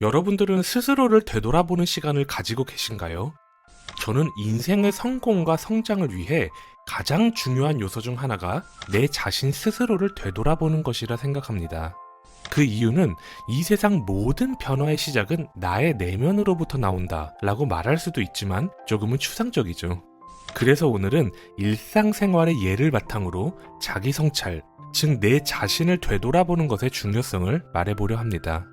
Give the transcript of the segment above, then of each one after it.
여러분들은 스스로를 되돌아보는 시간을 가지고 계신가요? 저는 인생의 성공과 성장을 위해 가장 중요한 요소 중 하나가 내 자신 스스로를 되돌아보는 것이라 생각합니다. 그 이유는 이 세상 모든 변화의 시작은 나의 내면으로부터 나온다 라고 말할 수도 있지만 조금은 추상적이죠. 그래서 오늘은 일상생활의 예를 바탕으로 자기 성찰, 즉 내 자신을 되돌아보는 것의 중요성을 말해보려 합니다.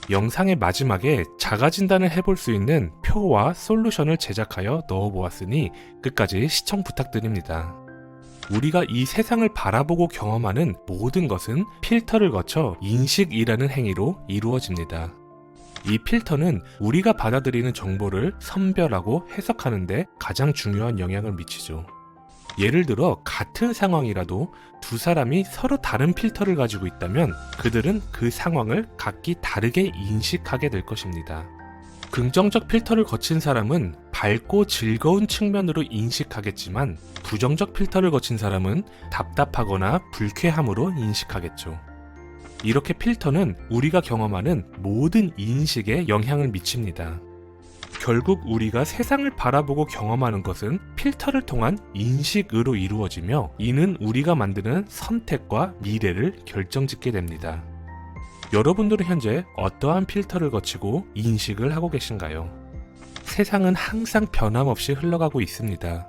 영상의 마지막에 자가진단을 해볼 수 있는 표와 솔루션을 제작하여 넣어보았으니 끝까지 시청 부탁드립니다. 우리가 이 세상을 바라보고 경험하는 모든 것은 필터를 거쳐 인식이라는 행위로 이루어집니다. 이 필터는 우리가 받아들이는 정보를 선별하고 해석하는데 가장 중요한 영향을 미치죠. 예를 들어 같은 상황이라도 두 사람이 서로 다른 필터를 가지고 있다면 그들은 그 상황을 각기 다르게 인식하게 될 것입니다. 긍정적 필터를 거친 사람은 밝고 즐거운 측면으로 인식하겠지만 부정적 필터를 거친 사람은 답답하거나 불쾌함으로 인식하겠죠. 이렇게 필터는 우리가 경험하는 모든 인식에 영향을 미칩니다. 결국 우리가 세상을 바라보고 경험하는 것은 필터를 통한 인식으로 이루어지며 이는 우리가 만드는 선택과 미래를 결정짓게 됩니다. 여러분들은 현재 어떠한 필터를 거치고 인식을 하고 계신가요? 세상은 항상 변함없이 흘러가고 있습니다.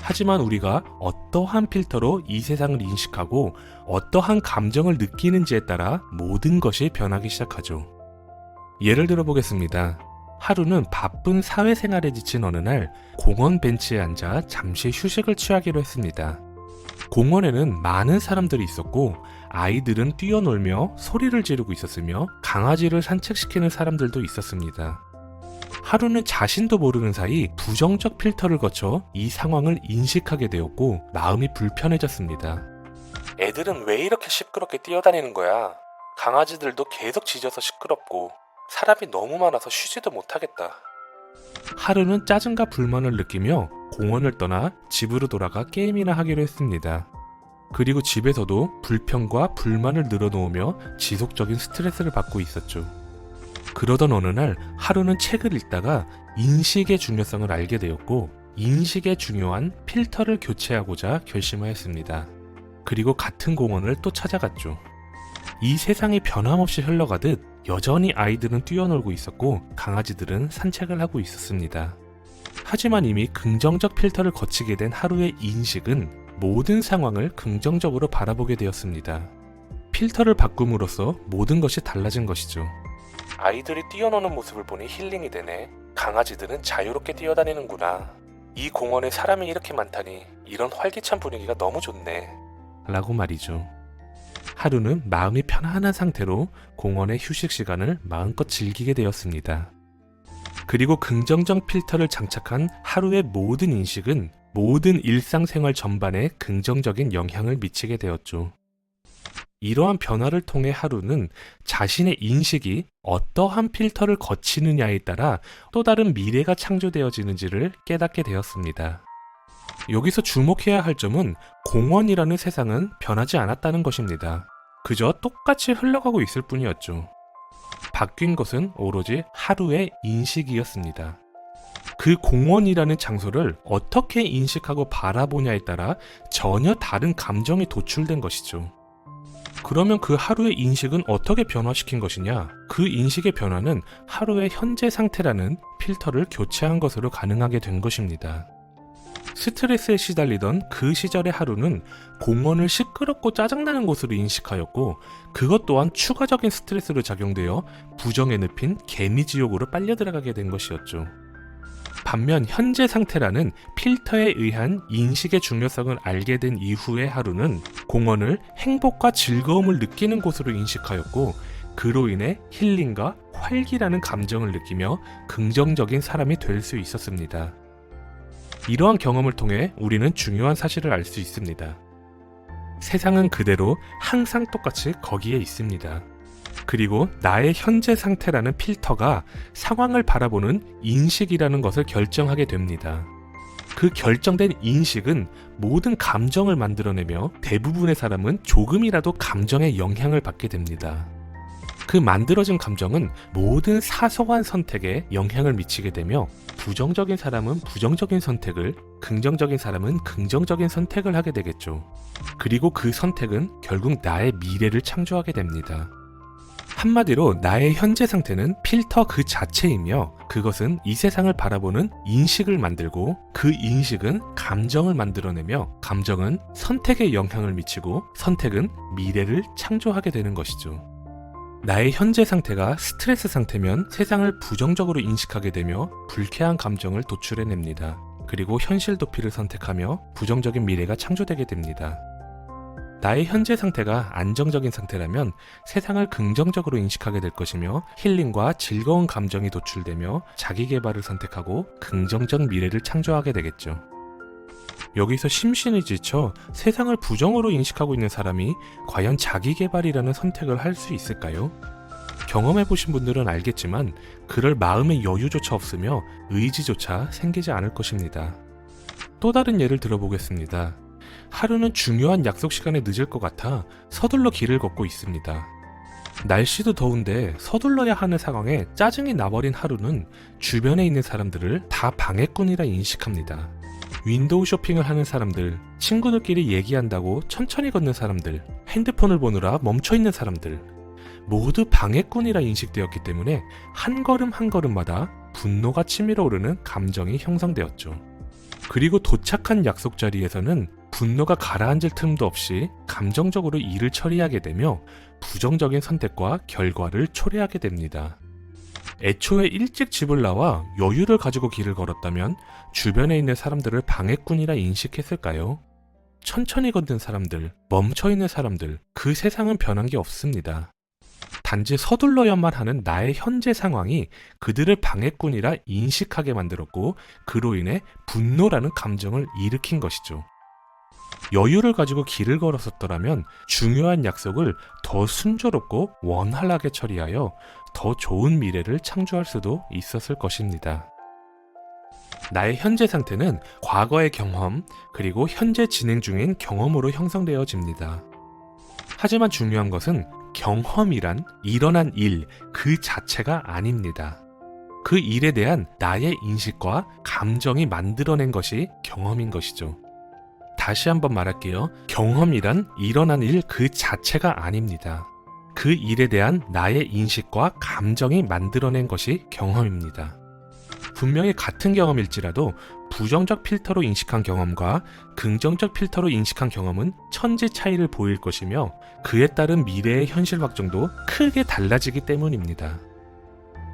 하지만 우리가 어떠한 필터로 이 세상을 인식하고 어떠한 감정을 느끼는지에 따라 모든 것이 변하기 시작하죠. 예를 들어 보겠습니다. 하루는 바쁜 사회생활에 지친 어느 날 공원 벤치에 앉아 잠시 휴식을 취하기로 했습니다. 공원에는 많은 사람들이 있었고 아이들은 뛰어놀며 소리를 지르고 있었으며 강아지를 산책시키는 사람들도 있었습니다. 하루는 자신도 모르는 사이 부정적 필터를 거쳐 이 상황을 인식하게 되었고 마음이 불편해졌습니다. 애들은 왜 이렇게 시끄럽게 뛰어다니는 거야? 강아지들도 계속 짖어서 시끄럽고 사람이 너무 많아서 쉬지도 못하겠다. 하루는 짜증과 불만을 느끼며 공원을 떠나 집으로 돌아가 게임이나 하기로 했습니다. 그리고 집에서도 불평과 불만을 늘어놓으며 지속적인 스트레스를 받고 있었죠. 그러던 어느 날 하루는 책을 읽다가 인식의 중요성을 알게 되었고 인식에 중요한 필터를 교체하고자 결심하였습니다. 그리고 같은 공원을 또 찾아갔죠. 이 세상이 변함없이 흘러가듯 여전히 아이들은 뛰어놀고 있었고 강아지들은 산책을 하고 있었습니다. 하지만 이미 긍정적 필터를 거치게 된 하루의 인식은 모든 상황을 긍정적으로 바라보게 되었습니다. 필터를 바꿈으로써 모든 것이 달라진 것이죠. 아이들이 뛰어노는 모습을 보니 힐링이 되네. 강아지들은 자유롭게 뛰어다니는구나. 이 공원에 사람이 이렇게 많다니 이런 활기찬 분위기가 너무 좋네. 라고 말이죠. 하루는 마음이 편안한 상태로 공원의 휴식 시간을 마음껏 즐기게 되었습니다. 그리고 긍정적 필터를 장착한 하루의 모든 인식은 모든 일상생활 전반에 긍정적인 영향을 미치게 되었죠. 이러한 변화를 통해 하루는 자신의 인식이 어떠한 필터를 거치느냐에 따라 또 다른 미래가 창조되어지는지를 깨닫게 되었습니다. 여기서 주목해야 할 점은 공원이라는 세상은 변하지 않았다는 것입니다. 그저 똑같이 흘러가고 있을 뿐이었죠. 바뀐 것은 오로지 하루의 인식이었습니다. 그 공원이라는 장소를 어떻게 인식하고 바라보냐에 따라 전혀 다른 감정이 도출된 것이죠. 그러면 그 하루의 인식은 어떻게 변화시킨 것이냐? 그 인식의 변화는 하루의 현재 상태라는 필터를 교체한 것으로 가능하게 된 것입니다. 스트레스에 시달리던 그 시절의 하루는 공원을 시끄럽고 짜증나는 곳으로 인식하였고 그것 또한 추가적인 스트레스로 작용되어 부정에 늪인 개미지옥으로 빨려 들어가게 된 것이었죠. 반면 현재 상태라는 필터에 의한 인식의 중요성을 알게 된 이후의 하루는 공원을 행복과 즐거움을 느끼는 곳으로 인식하였고 그로 인해 힐링과 활기라는 감정을 느끼며 긍정적인 사람이 될 수 있었습니다. 이러한 경험을 통해 우리는 중요한 사실을 알 수 있습니다. 세상은 그대로 항상 똑같이 거기에 있습니다. 그리고 나의 현재 상태라는 필터가 상황을 바라보는 인식이라는 것을 결정하게 됩니다. 그 결정된 인식은 모든 감정을 만들어내며 대부분의 사람은 조금이라도 감정의 영향을 받게 됩니다. 그 만들어진 감정은 모든 사소한 선택에 영향을 미치게 되며 부정적인 사람은 부정적인 선택을, 긍정적인 사람은 긍정적인 선택을 하게 되겠죠. 그리고 그 선택은 결국 나의 미래를 창조하게 됩니다. 한마디로 나의 현재 상태는 필터 그 자체이며 그것은 이 세상을 바라보는 인식을 만들고 그 인식은 감정을 만들어내며 감정은 선택에 영향을 미치고 선택은 미래를 창조하게 되는 것이죠. 나의 현재 상태가 스트레스 상태면 세상을 부정적으로 인식하게 되며 불쾌한 감정을 도출해냅니다. 그리고 현실 도피를 선택하며 부정적인 미래가 창조되게 됩니다. 나의 현재 상태가 안정적인 상태라면 세상을 긍정적으로 인식하게 될 것이며 힐링과 즐거운 감정이 도출되며 자기 개발을 선택하고 긍정적 미래를 창조하게 되겠죠. 여기서 심신이 지쳐 세상을 부정으로 인식하고 있는 사람이 과연 자기 개발이라는 선택을 할 수 있을까요? 경험해보신 분들은 알겠지만 그럴 마음의 여유조차 없으며 의지조차 생기지 않을 것입니다. 또 다른 예를 들어보겠습니다. 하루는 중요한 약속 시간에 늦을 것 같아 서둘러 길을 걷고 있습니다. 날씨도 더운데 서둘러야 하는 상황에 짜증이 나버린 하루는 주변에 있는 사람들을 다 방해꾼이라 인식합니다. 윈도우 쇼핑을 하는 사람들, 친구들끼리 얘기한다고 천천히 걷는 사람들, 핸드폰을 보느라 멈춰있는 사람들 모두 방해꾼이라 인식되었기 때문에 한 걸음 한 걸음마다 분노가 치밀어 오르는 감정이 형성되었죠. 그리고 도착한 약속 자리에서는 분노가 가라앉을 틈도 없이 감정적으로 일을 처리하게 되며 부정적인 선택과 결과를 초래하게 됩니다. 애초에 일찍 집을 나와 여유를 가지고 길을 걸었다면 주변에 있는 사람들을 방해꾼이라 인식했을까요? 천천히 걷는 사람들, 멈춰있는 사람들, 그 세상은 변한 게 없습니다. 단지 서둘러야만 하는 나의 현재 상황이 그들을 방해꾼이라 인식하게 만들었고 그로 인해 분노라는 감정을 일으킨 것이죠. 여유를 가지고 길을 걸었었더라면 중요한 약속을 더 순조롭고 원활하게 처리하여 더 좋은 미래를 창조할 수도 있었을 것입니다. 나의 현재 상태는 과거의 경험 그리고 현재 진행 중인 경험으로 형성되어집니다. 하지만 중요한 것은 경험이란 일어난 일 그 자체가 아닙니다. 그 일에 대한 나의 인식과 감정이 만들어낸 것이 경험인 것이죠. 다시 한번 말할게요. 경험이란 일어난 일 그 자체가 아닙니다. 그 일에 대한 나의 인식과 감정이 만들어낸 것이 경험입니다. 분명히 같은 경험일지라도 부정적 필터로 인식한 경험과 긍정적 필터로 인식한 경험은 천지 차이를 보일 것이며 그에 따른 미래의 현실 확정도 크게 달라지기 때문입니다.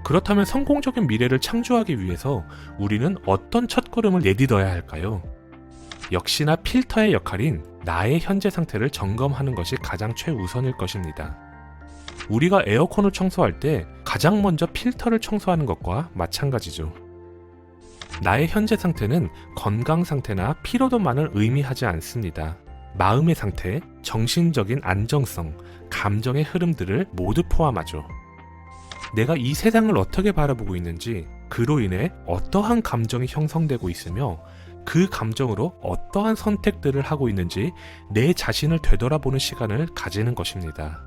그렇다면 성공적인 미래를 창조하기 위해서 우리는 어떤 첫걸음을 내딛어야 할까요? 역시나 필터의 역할인 나의 현재 상태를 점검하는 것이 가장 최우선일 것입니다. 우리가 에어컨을 청소할 때 가장 먼저 필터를 청소하는 것과 마찬가지죠. 나의 현재 상태는 건강 상태나 피로도만을 의미하지 않습니다. 마음의 상태, 정신적인 안정성, 감정의 흐름들을 모두 포함하죠. 내가 이 세상을 어떻게 바라보고 있는지, 그로 인해 어떠한 감정이 형성되고 있으며 그 감정으로 어떠한 선택들을 하고 있는지 내 자신을 되돌아보는 시간을 가지는 것입니다.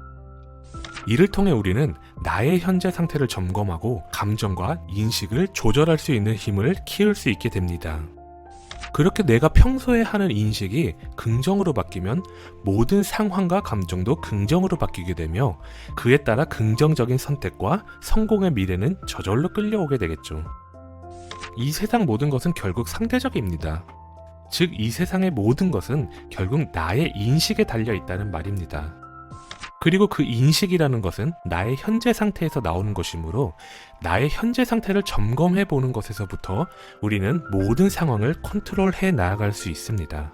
이를 통해 우리는 나의 현재 상태를 점검하고 감정과 인식을 조절할 수 있는 힘을 키울 수 있게 됩니다. 그렇게 내가 평소에 하는 인식이 긍정으로 바뀌면 모든 상황과 감정도 긍정으로 바뀌게 되며 그에 따라 긍정적인 선택과 성공의 미래는 저절로 끌려오게 되겠죠. 이 세상 모든 것은 결국 상대적입니다. 즉, 이 세상의 모든 것은 결국 나의 인식에 달려 있다는 말입니다. 그리고 그 인식이라는 것은 나의 현재 상태에서 나오는 것이므로 나의 현재 상태를 점검해 보는 것에서부터 우리는 모든 상황을 컨트롤해 나아갈 수 있습니다.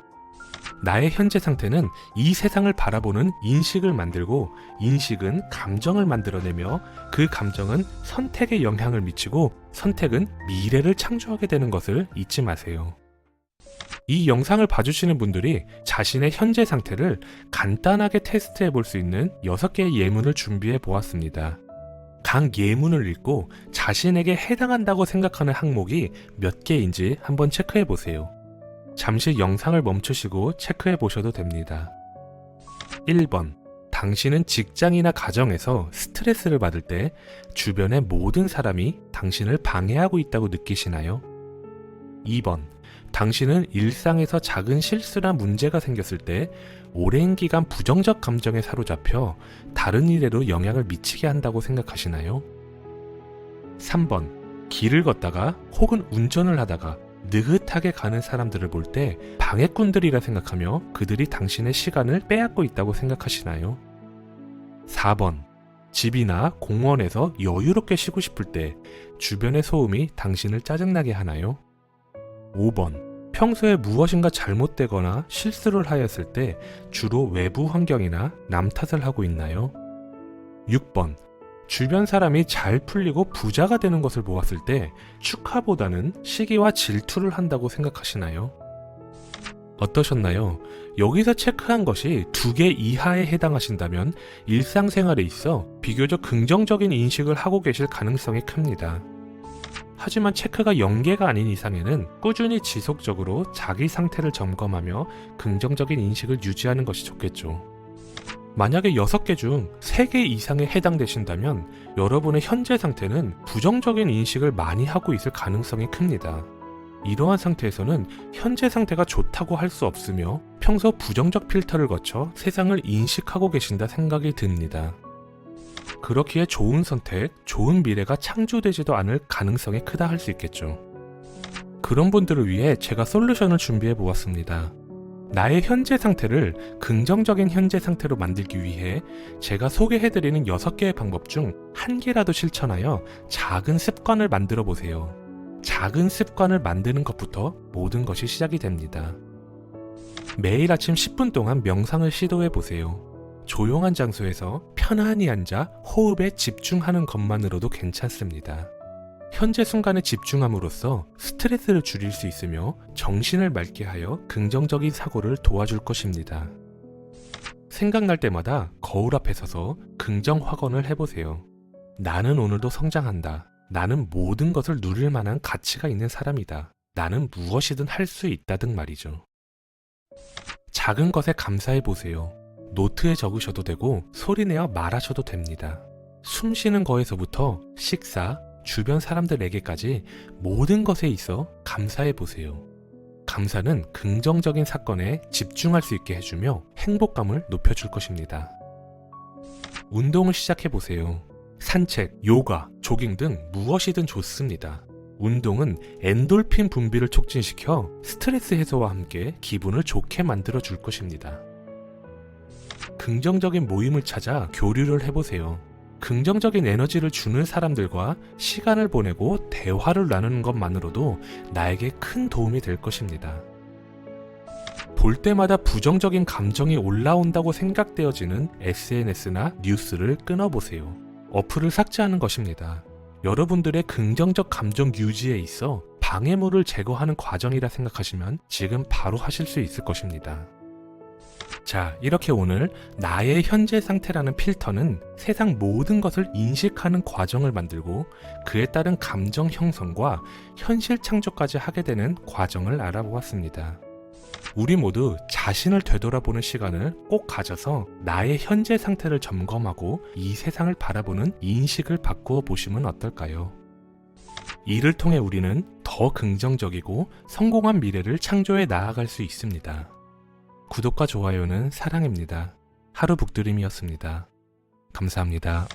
나의 현재 상태는 이 세상을 바라보는 인식을 만들고 인식은 감정을 만들어내며 그 감정은 선택에 영향을 미치고 선택은 미래를 창조하게 되는 것을 잊지 마세요. 이 영상을 봐주시는 분들이 자신의 현재 상태를 간단하게 테스트해 볼 수 있는 6개의 예문을 준비해 보았습니다. 각 예문을 읽고 자신에게 해당한다고 생각하는 항목이 몇 개인지 한번 체크해 보세요. 잠시 영상을 멈추시고 체크해 보셔도 됩니다. 1번. 당신은 직장이나 가정에서 스트레스를 받을 때 주변의 모든 사람이 당신을 방해하고 있다고 느끼시나요? 2번. 당신은 일상에서 작은 실수나 문제가 생겼을 때 오랜 기간 부정적 감정에 사로잡혀 다른 일에도 영향을 미치게 한다고 생각하시나요? 3번. 길을 걷다가 혹은 운전을 하다가 느긋하게 가는 사람들을 볼 때 방해꾼들이라 생각하며 그들이 당신의 시간을 빼앗고 있다고 생각하시나요? 4번. 집이나 공원에서 여유롭게 쉬고 싶을 때 주변의 소음이 당신을 짜증나게 하나요? 5번. 평소에 무엇인가 잘못되거나 실수를 하였을 때 주로 외부 환경이나 남 탓을 하고 있나요? 6번. 주변 사람이 잘 풀리고 부자가 되는 것을 보았을 때 축하보다는 시기와 질투를 한다고 생각하시나요? 어떠셨나요? 여기서 체크한 것이 2개 이하에 해당하신다면 일상생활에 있어 비교적 긍정적인 인식을 하고 계실 가능성이 큽니다. 하지만 체크가 0개가 아닌 이상에는 꾸준히 지속적으로 자기 상태를 점검하며 긍정적인 인식을 유지하는 것이 좋겠죠. 만약에 6개 중 3개 이상에 해당되신다면 여러분의 현재 상태는 부정적인 인식을 많이 하고 있을 가능성이 큽니다. 이러한 상태에서는 현재 상태가 좋다고 할 수 없으며 평소 부정적 필터를 거쳐 세상을 인식하고 계신다 생각이 듭니다. 그렇기에 좋은 선택, 좋은 미래가 창조되지도 않을 가능성이 크다 할 수 있겠죠. 그런 분들을 위해 제가 솔루션을 준비해 보았습니다. 나의 현재 상태를 긍정적인 현재 상태로 만들기 위해 제가 소개해드리는 6개의 방법 중 1개라도 실천하여 작은 습관을 만들어 보세요. 작은 습관을 만드는 것부터 모든 것이 시작이 됩니다. 매일 아침 10분 동안 명상을 시도해 보세요. 조용한 장소에서 편안히 앉아 호흡에 집중하는 것만으로도 괜찮습니다. 현재 순간에 집중함으로써 스트레스를 줄일 수 있으며 정신을 맑게 하여 긍정적인 사고를 도와줄 것입니다. 생각날 때마다 거울 앞에 서서 긍정 확언을 해보세요. 나는 오늘도 성장한다. 나는 모든 것을 누릴 만한 가치가 있는 사람이다. 나는 무엇이든 할 수 있다 등 말이죠. 작은 것에 감사해보세요. 노트에 적으셔도 되고 소리내어 말하셔도 됩니다. 숨 쉬는 거에서부터 식사, 주변 사람들에게까지 모든 것에 있어 감사해보세요. 감사는 긍정적인 사건에 집중할 수 있게 해주며 행복감을 높여줄 것입니다. 운동을 시작해보세요. 산책, 요가, 조깅 등 무엇이든 좋습니다. 운동은 엔돌핀 분비를 촉진시켜 스트레스 해소와 함께 기분을 좋게 만들어줄 것입니다. 긍정적인 모임을 찾아 교류를 해보세요. 긍정적인 에너지를 주는 사람들과 시간을 보내고 대화를 나누는 것만으로도 나에게 큰 도움이 될 것입니다. 볼 때마다 부정적인 감정이 올라온다고 생각되어지는 SNS나 뉴스를 끊어보세요. 어플을 삭제하는 것입니다. 여러분들의 긍정적 감정 유지에 있어 방해물을 제거하는 과정이라 생각하시면 지금 바로 하실 수 있을 것입니다. 자, 이렇게 오늘 나의 현재 상태라는 필터는 세상 모든 것을 인식하는 과정을 만들고 그에 따른 감정 형성과 현실 창조까지 하게 되는 과정을 알아보았습니다. 우리 모두 자신을 되돌아보는 시간을 꼭 가져서 나의 현재 상태를 점검하고 이 세상을 바라보는 인식을 바꾸어 보시면 어떨까요? 이를 통해 우리는 더 긍정적이고 성공한 미래를 창조해 나아갈 수 있습니다. 구독과 좋아요는 사랑입니다. 하루 북드림이었습니다. 감사합니다.